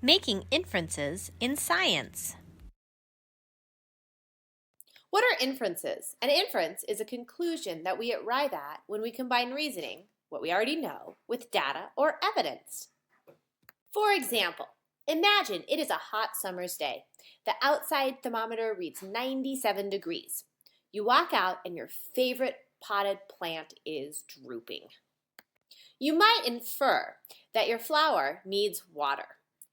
Making inferences in science. What are inferences? An inference is a conclusion that we arrive at when we combine reasoning, what we already know, with data or evidence. For example, imagine it is a hot summer's day. The outside thermometer reads 97 degrees. You walk out and your favorite potted plant is drooping. You might infer that your flower needs water.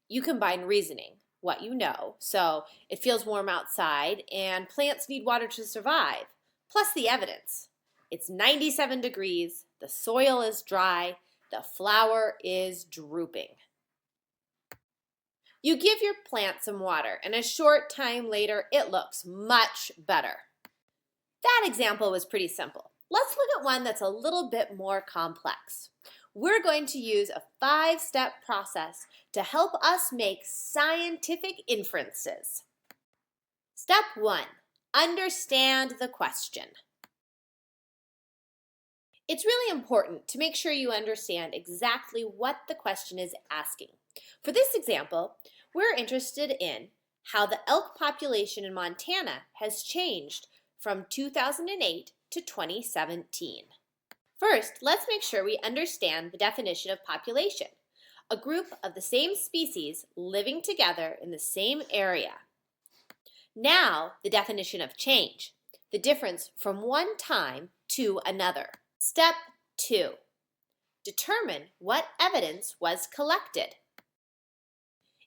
You combine reasoning, what you know, so it feels warm outside and plants need water to survive, plus the evidence. It's 97 degrees, the soil is dry, the flower is drooping. You give your plant some water, and a short time later, it looks much better. That example was pretty simple. Let's look at one that's a little bit more complex. We're going to use a 5-step process to help us make scientific inferences. Step 1, understand the question. It's really important to make sure you understand exactly what the question is asking. For this example, we're interested in how the elk population in Montana has changed from 2008 to 2017. First, let's make sure we understand the definition of population, a group of the same species living together in the same area. Now, the definition of change, the difference from one time to another. Step 2, determine what evidence was collected.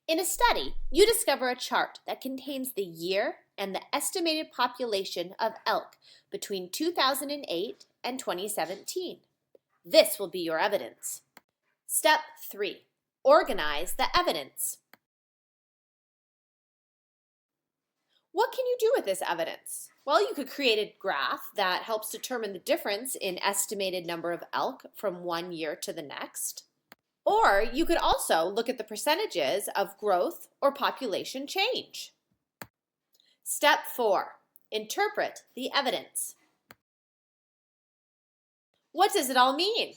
In a study, you discover a chart that contains the year and the estimated population of elk between 2008 and 2017. This will be your evidence. Step 3, organize the evidence. What can you do with this evidence? Well, you could create a graph that helps determine the difference in estimated number of elk from one year to the next. Or you could also look at the percentages of growth or population change. Step 4, interpret the evidence. What does it all mean?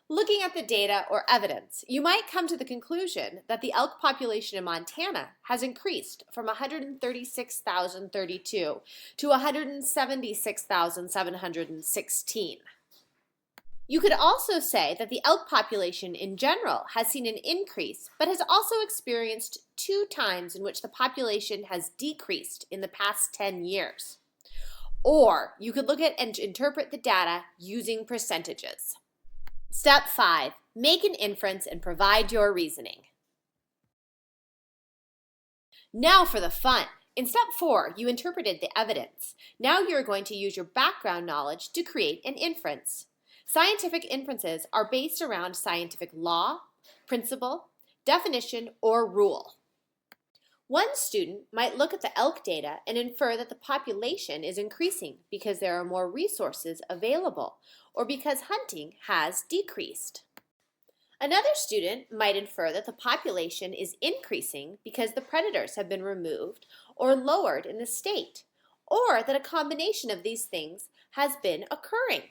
Looking at the data or evidence, you might come to the conclusion that the elk population in Montana has increased from 136,032 to 176,716. You could also say that the elk population in general has seen an increase, but has also experienced 2 times in which the population has decreased in the past 10 years. Or you could look at and interpret the data using percentages. Step 5, make an inference and provide your reasoning. Now for the fun. In step 4, you interpreted the evidence. Now you're going to use your background knowledge to create an inference. Scientific inferences are based around scientific law, principle, definition, or rule. One student might look at the elk data and infer that the population is increasing because there are more resources available or because hunting has decreased. Another student might infer that the population is increasing because the predators have been removed or lowered in the state, or that a combination of these things has been occurring.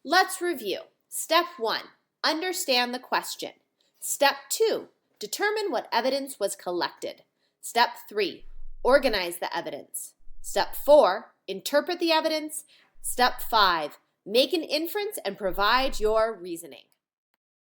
Let's review. Step 1, understand the question. Step 2, determine what evidence was collected. Step 3, organize the evidence. Step 4, interpret the evidence. Step 5, make an inference and provide your reasoning.